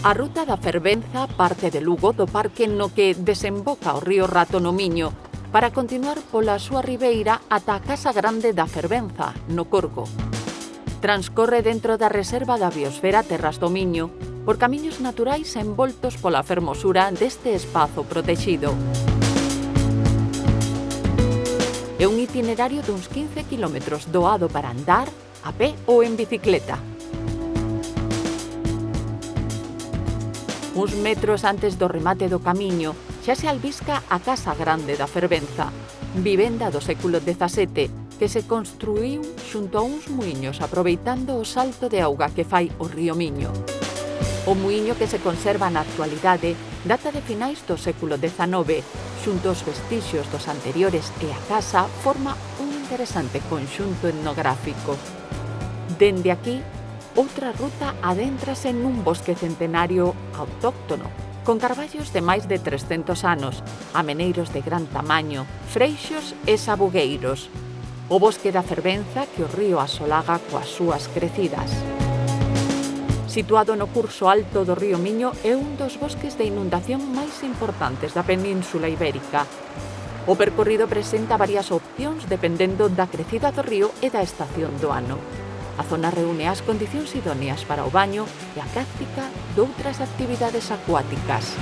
A ruta da Fervenza parte de Lugo do parque no que desemboca o río Rato no Miño para continuar pola súa ribeira ata a Casa Grande da Fervenza, no Corgo. Transcorre dentro da Reserva da Biosfera Terras do Miño por camiños naturais envoltos pola fermosura deste espazo protexido. É un itinerario duns 15 km doado para andar, a pé ou en bicicleta. Uns metros antes do remate do camiño xa se albisca a Casa Grande da Fervenza, vivenda do século XVII que se construíu xunto a uns muiños aproveitando o salto de auga que fai o río Miño. O muiño que se conserva na actualidade data de finais do século XIX, xunto aos vestixios dos anteriores e a casa forma un interesante conxunto etnográfico. Dende aquí, outra ruta adéntrase nun bosque centenario autóctono, con carballos de máis de 300 anos, ameneiros de gran tamaño, freixos e sabugueiros. O bosque da Fervenza que o río asolaga coas súas crecidas. Situado no curso alto do río Miño, é un dos bosques de inundación máis importantes da Península Ibérica. O percorrido presenta varias opcións dependendo da crecida do río e da estación do ano. A zona reúne as condicións idóneas para o baño e a práctica doutras actividades acuáticas.